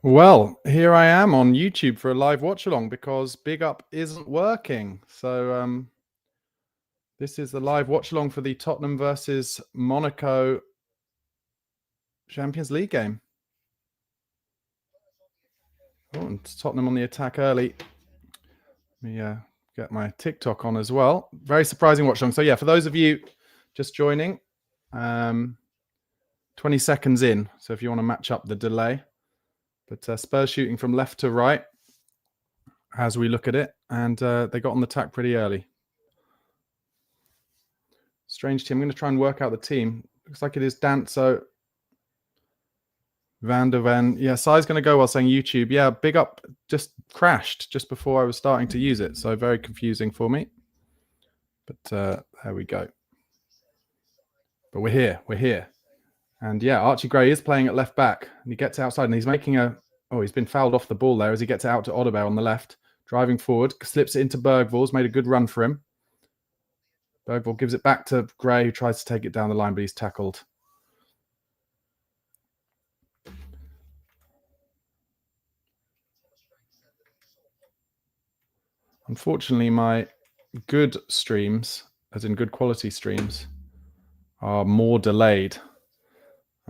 Well, here I am on YouTube for a live watch along because BigUp isn't working. So this is the live watch along for the Tottenham versus Monaco Champions League game. Oh, and Tottenham on the attack early. Let me get my TikTok on as well. Very surprising watch along. So yeah, for those of you just joining, 20 seconds in. So if you want to match up the delay. But Spurs shooting from left to right as we look at it. And they got on the attack pretty early. Strange team. I'm going to try and work out the team. Looks like it is Danso, Van der Ven. Yeah, Sai's going to go while saying YouTube. Yeah, BigUp just crashed just before I was starting to use it. So very confusing for me. But there we go. But we're here. We're here. And yeah, Archie Gray is playing at left back. And he gets outside and he's making a... Oh, he's been fouled off the ball there as he gets it out to Odebear on the left. Driving forward. Slips it into Bergvall's. Made a good run for him. Bergvall gives it back to Gray, who tries to take it down the line, but he's tackled. Unfortunately, my good streams, as in good quality streams, are more delayed.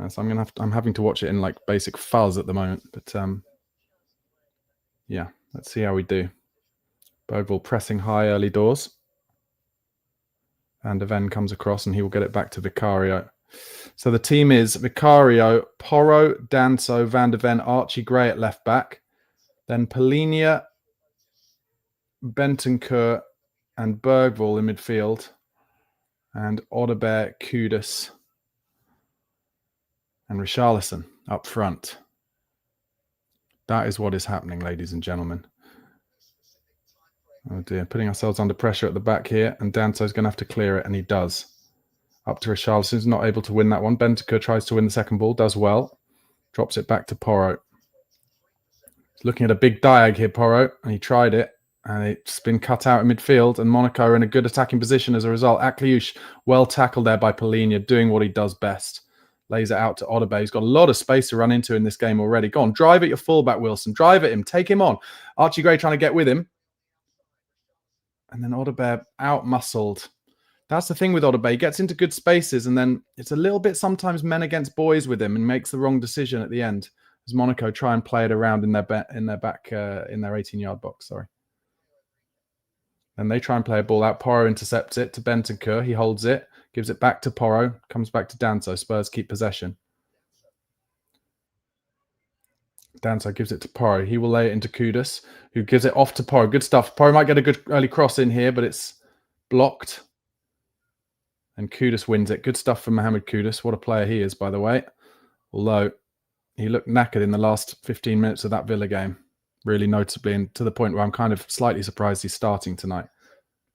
So I'm having to watch it in like basic fuzz at the moment. But yeah, let's see how we do. Bergvall pressing high early doors. Van der Ven comes across and he will get it back to Vicario. So the team is Vicario, Porro, Danso, Van der Ven, Archie Gray at left back. Then Polinia, Bentancur and Bergvall in midfield. And Odebear, Kudus and Richarlison up front. That is what is happening, ladies and gentlemen. Oh dear, putting ourselves under pressure at the back here, and Danso's going to have to clear it, and he does. Up to Richarlison, who's not able to win that one. Bentancur tries to win the second ball, does well. Drops it back to Porro. He's looking at a big diag here, Porro, and he tried it, and it's been cut out in midfield, and Monaco are in a good attacking position as a result. Akliouche, well tackled there by Polinia, doing what he does best. Lays it out to Odebear. He's got a lot of space to run into in this game already. Go on, drive at your fullback, Wilson. Drive at him. Take him on. Archie Gray trying to get with him. And then Odebear out-muscled. That's the thing with Odebear. He gets into good spaces, and then it's a little bit sometimes men against boys with him and makes the wrong decision at the end. As Monaco try and play it around in their 18-yard box. Sorry. And they try and play a ball out. Porro intercepts it to Bentancur. He holds it. Gives it back to Porro. Comes back to Danso. Spurs keep possession. Danso gives it to Porro. He will lay it into Kudus, who gives it off to Porro. Good stuff. Porro might get a good early cross in here, but it's blocked. And Kudus wins it. Good stuff from Mohamed Kudus. What a player he is, by the way. Although he looked knackered in the last 15 minutes of that Villa game. Really noticeably, and to the point where I'm kind of slightly surprised he's starting tonight.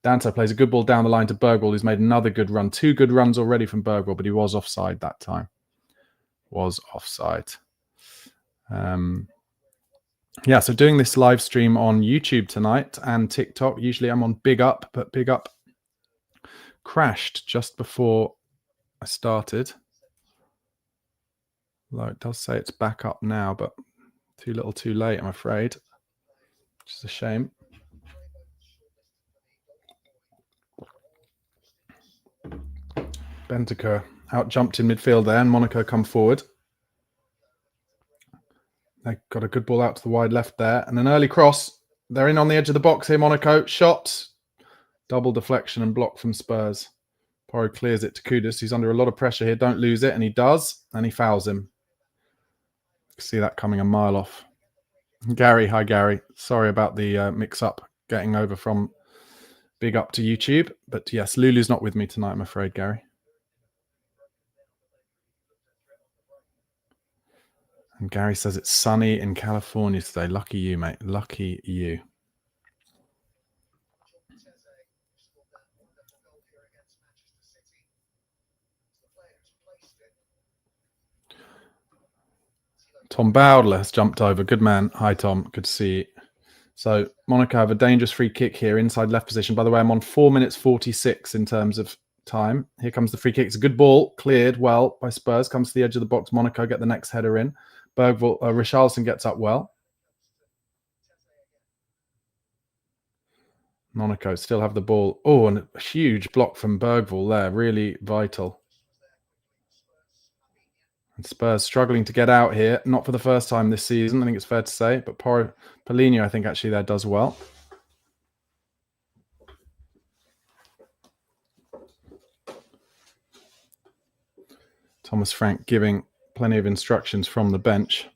Danso plays a good ball down the line to Bergvall, who's made another good run. 2 good runs already from Bergvall, but he was offside that time. Was offside. Yeah, so doing this live stream on YouTube tonight and TikTok. Usually I'm on BigUp, but BigUp crashed just before I started. Although it does say it's back up now, but too little too late, I'm afraid. Which is a shame. Bentancur out jumped in midfield there, and Monaco come forward. They got a good ball out to the wide left there. And an early cross. They're in on the edge of the box here, Monaco. Shot. Double deflection and block from Spurs. Porro clears it to Kudus. He's under a lot of pressure here. Don't lose it. And he does. And he fouls him. You can see that coming a mile off. Gary. Hi, Gary. Sorry about the mix-up getting over from BigUp to YouTube. But yes, Lulu's not with me tonight, I'm afraid, Gary. And Gary says it's sunny in California today. Lucky you, mate. Lucky you. Tom Bowdler has jumped over. Good man. Hi, Tom. Good to see you. So Monaco have a dangerous free kick here inside left position. By the way, I'm on 4 minutes 46 in terms of time. Here comes the free kick. It's a good ball. Cleared well by Spurs. Comes to the edge of the box. Monaco get the next header in. Richarlison gets up well. Monaco still have the ball. Oh, and a huge block from Bergvall there. Really vital. And Spurs struggling to get out here. Not for the first time this season, I think it's fair to say. But Paulinho, I think, actually there does well. Thomas Frank giving plenty of instructions from the bench.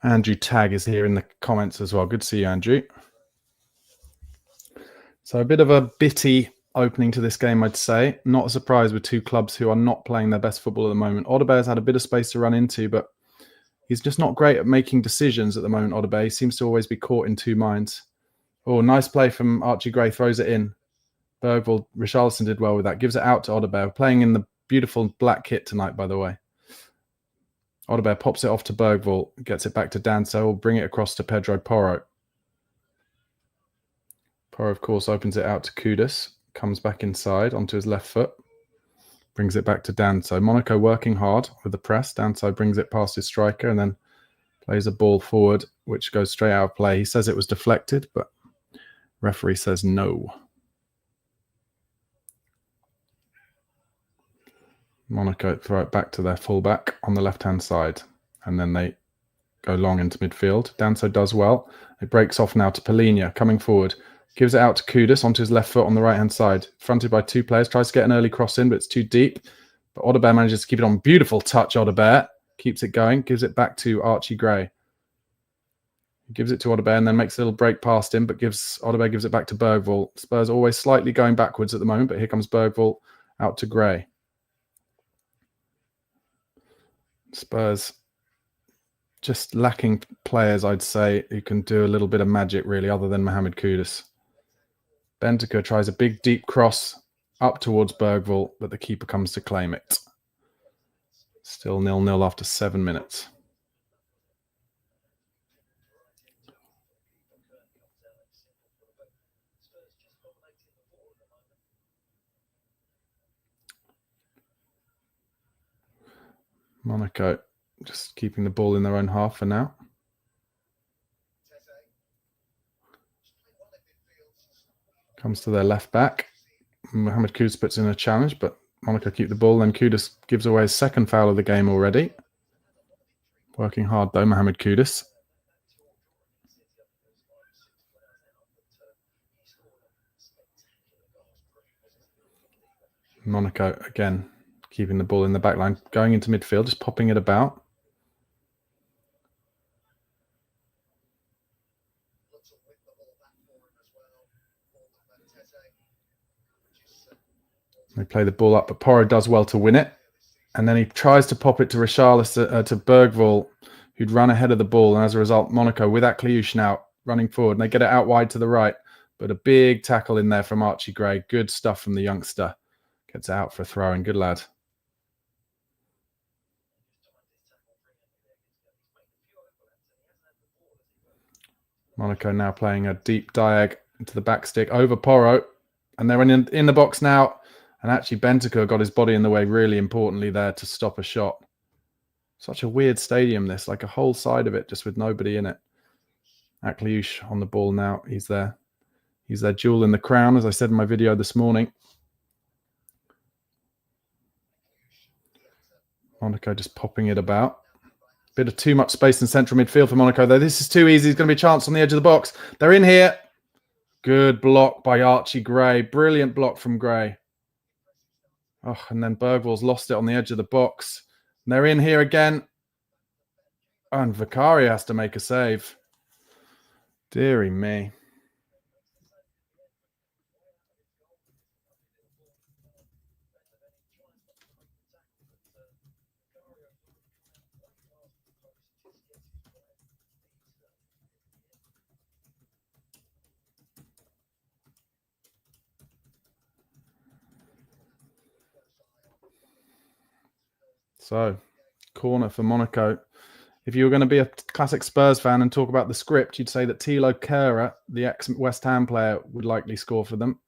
Andrew Tagg is here in the comments as well. Good to see you, Andrew. So a bit of a bitty opening to this game, I'd say. Not a surprise with two clubs who are not playing their best football at the moment. Odebear's had a bit of space to run into, but he's just not great at making decisions at the moment, Odebear. He seems to always be caught in two minds. Oh, nice play from Archie Gray. Throws it in. Bergvall, Richarlison did well with that. Gives it out to Odebear. Playing in the beautiful black kit tonight, by the way. Odebear pops it off to Bergvall. Gets it back to Danso. Will bring it across to Pedro Porro. Porro, of course, opens it out to Kudus. Comes back inside onto his left foot. Brings it back to Danso. Monaco working hard with the press. Danso brings it past his striker and then plays a ball forward, which goes straight out of play. He says it was deflected, but referee says no. Monaco throw it back to their fullback on the left-hand side, and then they go long into midfield. Danso does well. It breaks off now to Paulinho, coming forward. Gives it out to Kudus onto his left foot on the right-hand side. Fronted by two players. Tries to get an early cross in, but it's too deep. But Odebear manages to keep it on. Beautiful touch, Odebear. Keeps it going. Gives it back to Archie Gray. Gives it to Odebear and then makes a little break past him, but Odebear gives it back to Bergvall. Spurs always slightly going backwards at the moment, but here comes Bergvall out to Gray. Spurs just lacking players, I'd say, who can do a little bit of magic, really, other than Mohamed Kudus. Bentancur tries a big, deep cross up towards Bergvall, but the keeper comes to claim it. Still 0-0 after 7 minutes. Monaco just keeping the ball in their own half for now. Comes to their left back. Mohamed Kudus puts in a challenge, but Monaco keep the ball. Then Kudus gives away his second foul of the game already. Working hard though, Mohamed Kudus. Monaco again keeping the ball in the back line, going into midfield, just popping it about. They play the ball up, but Porro does well to win it. And then he tries to pop it to Richarlison, to Bergvall, who'd run ahead of the ball. And as a result, Monaco with Akliouche now running forward. And they get it out wide to the right. But a big tackle in there from Archie Gray. Good stuff from the youngster. Gets it out for a throw-in. Good lad. Monaco now playing a deep diag into the back stick over Porro. And they're in the box now. And actually, Bentancur got his body in the way really importantly there to stop a shot. Such a weird stadium, this. Like a whole side of it just with nobody in it. Akliouche on the ball now. He's there. He's their jewel in the crown, as I said in my video this morning. Monaco just popping it about. Bit of too much space in central midfield for Monaco, though. This is too easy. There's going to be a chance on the edge of the box. They're in here. Good block by Archie Gray. Brilliant block from Gray. Oh, and then Bergvall's lost it on the edge of the box. And they're in here again. And Vicari has to make a save. Deary me. So, corner for Monaco. If you were going to be a classic Spurs fan and talk about the script, you'd say that Thilo Kehrer, the ex-West Ham player, would likely score for them.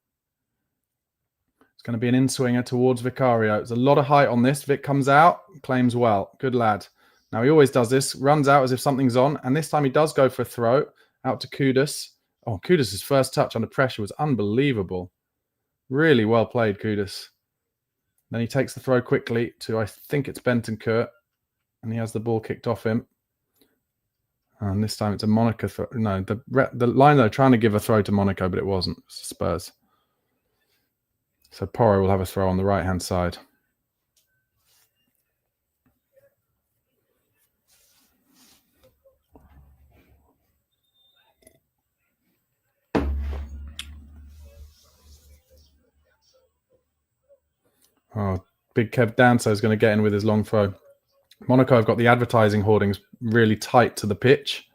It's going to be an in-swinger towards Vicario. There's a lot of height on this. Vic comes out, claims well. Good lad. Now, he always does this, runs out as if something's on, and this time he does go for a throw out to Kudus. Oh, Kudus' first touch under pressure was unbelievable. Really well played, Kudus. Then he takes the throw quickly to, I think it's Bentancur, and he has the ball kicked off him. And this time it's a Monaco throw. No, the line though trying to give a throw to Monaco, but it wasn't. It's Spurs. So Porro will have a throw on the right-hand side. Oh, big Kev Danso is going to get in with his long throw. Monaco have got the advertising hoardings really tight to the pitch.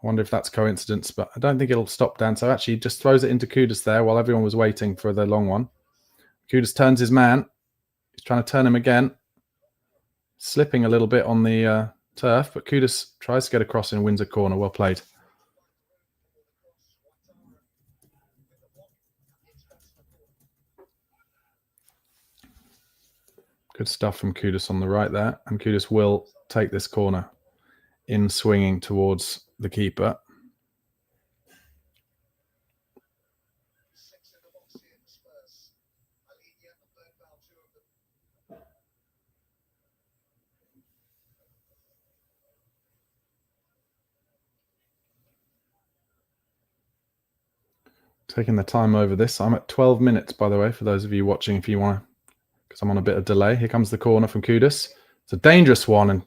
I wonder if that's coincidence, but I don't think it'll stop Danso. Actually, he just throws it into Kudus there while everyone was waiting for the long one. Kudus turns his man. He's trying to turn him again. Slipping a little bit on the turf, but Kudus tries to get across and wins a corner. Well played. Good stuff from Kudus on the right there. And Kudus will take this corner in swinging towards the keeper. Taking the time over this. I'm at 12 minutes, by the way, for those of you watching, if you want to, because I'm on a bit of delay. Here comes the corner from Kudus. It's a dangerous one and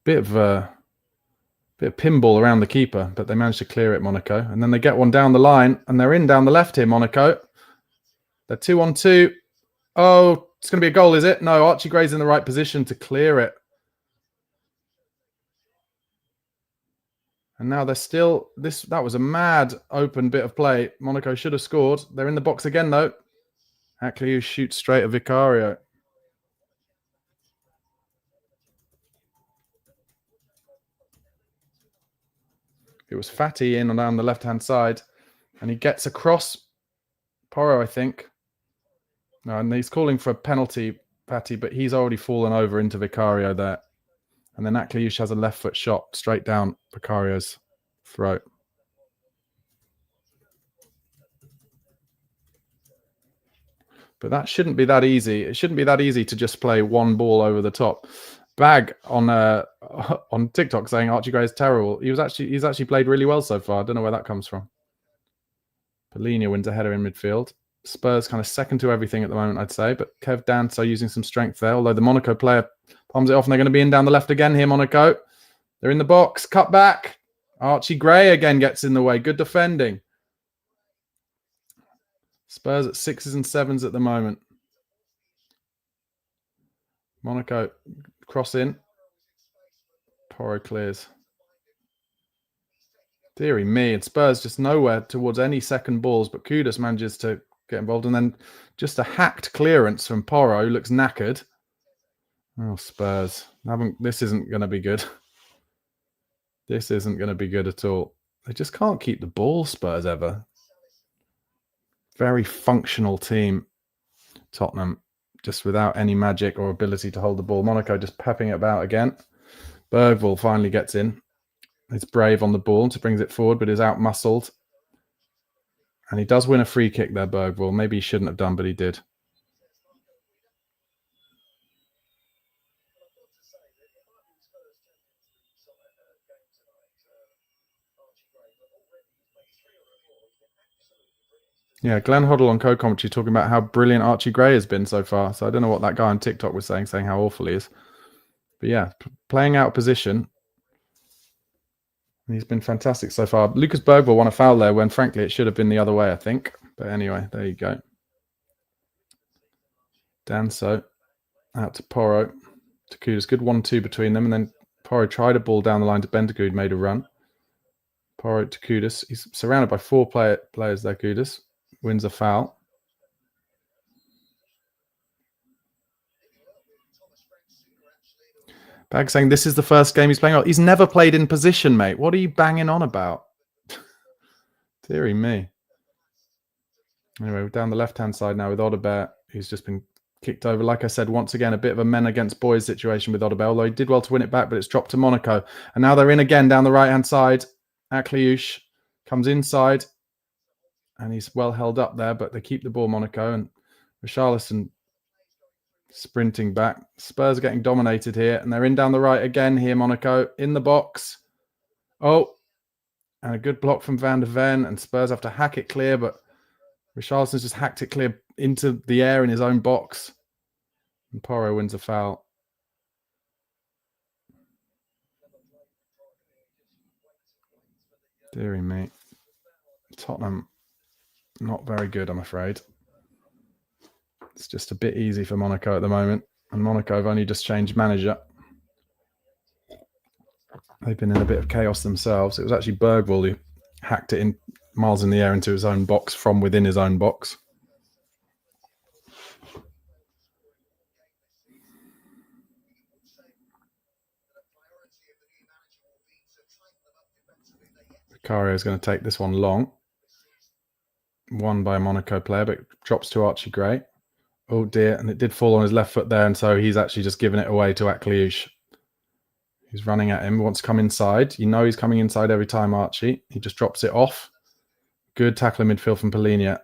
bit of pinball around the keeper, but they managed to clear it, Monaco. And then they get one down the line, and they're in down the left here, Monaco. They're 2-on-2. Oh, it's going to be a goal, is it? No, Archie Gray's in the right position to clear it. And now they're still... That was a mad open bit of play. Monaco should have scored. They're in the box again, though. Akliou shoots straight at Vicario. It was Fatty in and down the left-hand side. And he gets across Porro, I think. No, and he's calling for a penalty, Fatty, but he's already fallen over into Vicario there. And then Akliou has a left foot shot straight down Vicario's throat. But that shouldn't be that easy. It shouldn't be that easy to just play one ball over the top. Bag on TikTok saying Archie Gray is terrible. He's actually played really well so far. I don't know where that comes from. Polina wins a header in midfield. Spurs kind of second to everything at the moment, I'd say. But Kev Danso using some strength there. Although the Monaco player palms it off and they're going to be in down the left again here, Monaco. They're in the box. Cut back. Archie Gray again gets in the way. Good defending. Spurs at 6s and 7s at the moment. Monaco cross in. Porro clears. Deary me. And Spurs just nowhere towards any second balls, but Kudus manages to get involved. And then just a hacked clearance from Porro, who looks knackered. Oh, Spurs. This isn't going to be good. This isn't going to be good at all. They just can't keep the ball, Spurs, ever. Very functional team, Tottenham, just without any magic or ability to hold the ball. Monaco just pepping it about again. Bergvall finally gets in. It's brave on the ball to brings it forward, but is out-muscled. And he does win a free kick there, Bergvall. Maybe he shouldn't have done, but he did. Yeah, Glenn Hoddle on co-commentary talking about how brilliant Archie Gray has been so far. So I don't know what that guy on TikTok was saying how awful he is. But yeah, playing out of position. He's been fantastic so far. Lucas Bergvall won a foul there when, frankly, it should have been the other way, I think. But anyway, there you go. Danso out to Porro. To Kudus. Good 1-2 between them. And then Porro tried a ball down the line to Bentancur, who'd made a run. Porro to Kudus. He's surrounded by 4 players there, Kudus. Wins a foul. Bag saying this is the first game he's playing. He's never played in position, mate. What are you banging on about? Deary me. Anyway, we're down the left-hand side now with Odobert, who's just been kicked over. Like I said, once again, a bit of a men against boys situation with Odobert, although he did well to win it back, but it's dropped to Monaco. And now they're in again down the right-hand side. Akliouche comes inside, and he's well held up there, but they keep the ball, Monaco, and Richarlison sprinting back. Spurs are getting dominated here, and they're in down the right again here, Monaco, in the box. Oh, and a good block from Van de Ven, and Spurs have to hack it clear, but Richarlison's just hacked it clear into the air in his own box. And Porro wins a foul. Deary me. Tottenham, not very good, I'm afraid. It's just a bit easy for Monaco at the moment. And Monaco have only just changed manager. They've been in a bit of chaos themselves. It was actually Bergvall who hacked it in miles in the air into his own box from within his own box. Vicario is going to take this one long. Won by a Monaco player, but drops to Archie Gray. Oh dear, and it did fall on his left foot there, and so he's actually just given it away to Akliouche. He's running at him, wants to come inside. You know he's coming inside every time, Archie. He just drops it off. Good tackle in midfield from Polinia.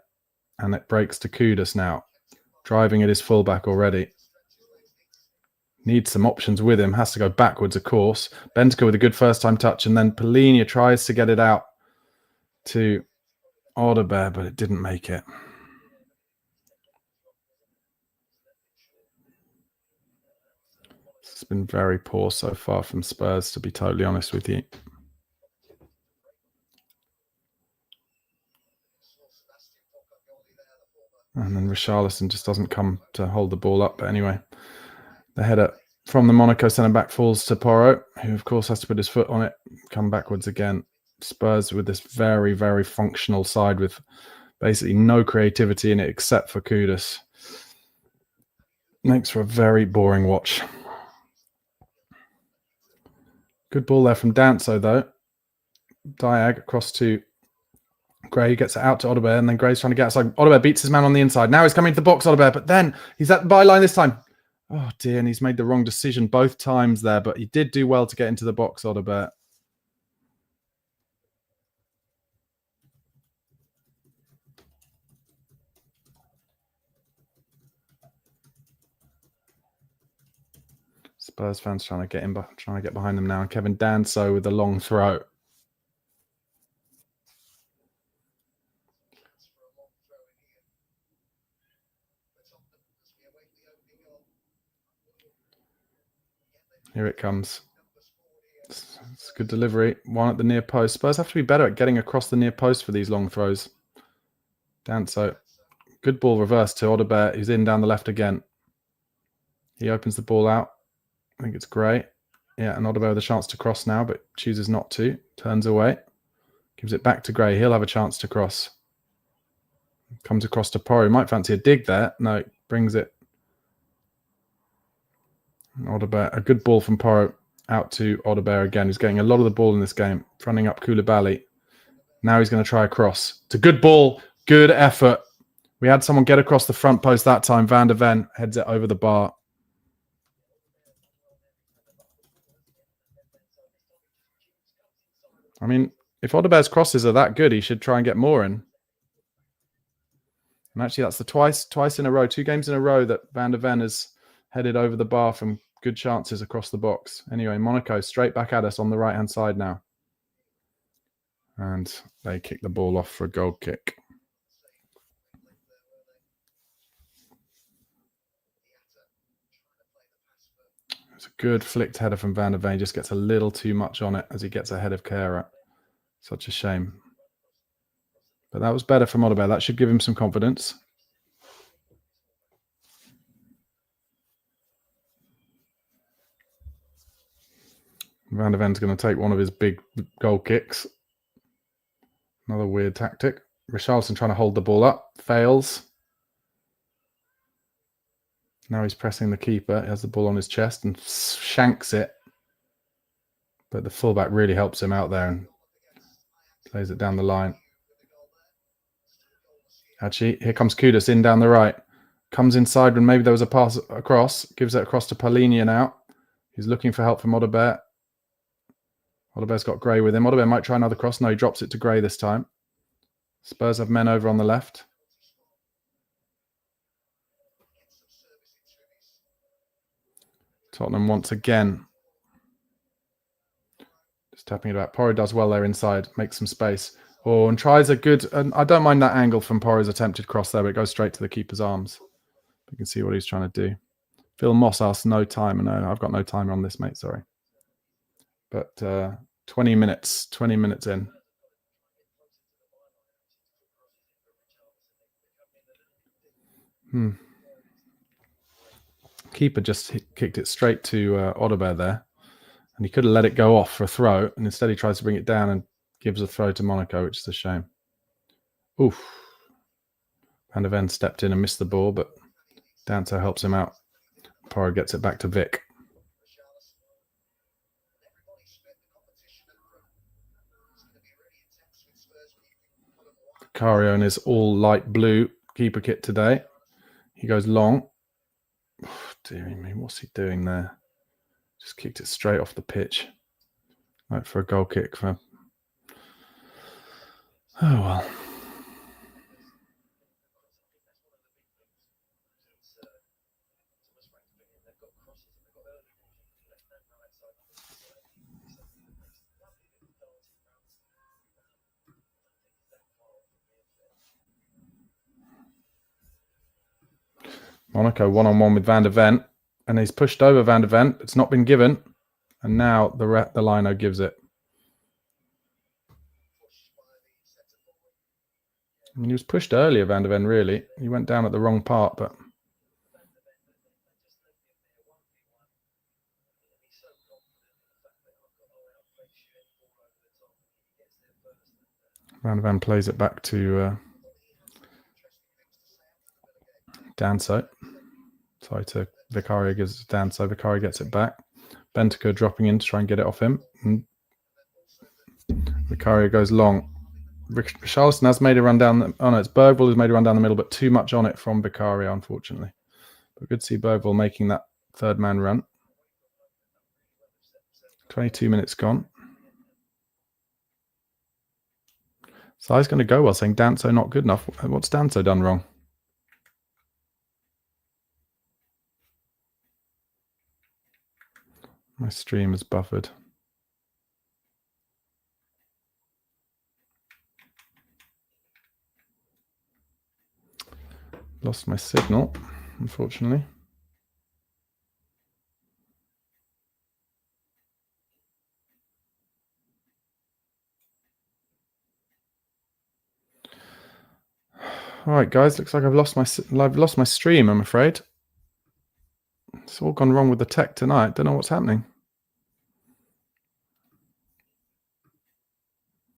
And it breaks to Kudus now. Driving at his fullback already. Needs some options with him. Has to go backwards, of course. Benteke with a good first-time touch. And then Polinia tries to get it out to Odobert, but it didn't make it. It's been very poor so far from Spurs, to be totally honest with you. And then Richarlison just doesn't come to hold the ball up. But anyway, the header from the Monaco centre-back falls to Porro, who, of course, has to put his foot on it, come backwards again. Spurs with this very, very functional side with basically no creativity in it except for Kudus. Makes for a very boring watch. Good ball there from Danso, though. Diag across to Gray, gets it out to Odobert, and then Gray's trying to get outside. Odobert beats his man on the inside. Now he's coming to the box, Odobert, but then he's at the byline this time. Oh, dear, and he's made the wrong decision both times there, but he did do well to get into the box, Odobert. Spurs fans trying to get behind them now. And Kevin Danso with the long throw. Here it comes. It's a good delivery. One at the near post. Spurs have to be better at getting across the near post for these long throws. Danso. Good ball reversed to Odobert. He's in down the left again. He opens the ball out. I think it's Gray. Yeah, and Odobert with a chance to cross now, but chooses not to. Turns away. Gives it back to Gray. He'll have a chance to cross. Comes across to Porro. Might fancy a dig there. No, brings it. Odobert. A good ball from Porro out to Odobert again. He's getting a lot of the ball in this game. Fronting up Koulibaly. Now he's going to try a cross. It's a good ball. Good effort. We had someone get across the front post that time. Van de Ven heads it over the bar. I mean, if Odobert's crosses are that good, he should try and get more in. And actually, that's the twice in a row, 2 games in a row that Van de Ven has headed over the bar from good chances across the box. Anyway, Monaco straight back at us on the right-hand side now. And they kick the ball off for a goal kick. It's a good flicked header from Van de Ven. He just gets a little too much on it as he gets ahead of Kehrer. Such a shame. But that was better from Odobert. That should give him some confidence. Van de Ven's going to take one of his big goal kicks. Another weird tactic. Richarlison trying to hold the ball up. Fails. Now he's pressing the keeper. He has the ball on his chest and shanks it. But the fullback really helps him out there and plays it down the line. Actually, here comes Kudus in down the right. Comes inside when maybe there was a pass across. Gives it across to Palhinha now. He's looking for help from Odobert. Odobert's got Gray with him. Odobert might try another cross. No, he drops it to Gray this time. Spurs have men over on the left. Tottenham once again. Just tapping it about. Porro does well there inside. Makes some space. Oh, and tries a good... And I don't mind that angle from Porro's attempted cross there, but it goes straight to the keeper's arms. You can see what he's trying to do. Phil Moss asks no time. No, I've got no timer on this, mate. Sorry. But 20 minutes in. Keeper just kicked it straight to Odobert there. And he could have let it go off for a throw. And instead he tries to bring it down and gives a throw to Monaco, which is a shame. Oof. Van der Ven stepped in and missed the ball, but Danto helps him out. Porro gets it back to Vic. Vicario in his all light blue keeper kit today. He goes long. Oh, dearie me, what's he doing there? Just kicked it straight off the pitch. Like for a goal kick. Oh, well. Monaco one-on-one with Van der Ven. And he's pushed over Van der Ven. It's not been given. And now the lino gives it. I mean, he was pushed earlier, Van der Ven, really. He went down at the wrong part, but... Van der Ven plays it back to Danso. Sorry to Vicario, gives it to Danso. Vicario gets it back. Bentancur dropping in to try and get it off him. And Vicario goes long. Richarlison has made a run down. Oh no, it's Bergvall who's made a run down the middle, but too much on it from Vicario, unfortunately. But good to see Bergvall making that third man run. 22 minutes gone. Sai's going to go well, saying Danso not good enough. What's Danso done wrong? My stream is buffered. Lost my signal, unfortunately. All right, guys. Looks like I've lost my stream. I'm afraid it's all gone wrong with the tech tonight. Don't know what's happening.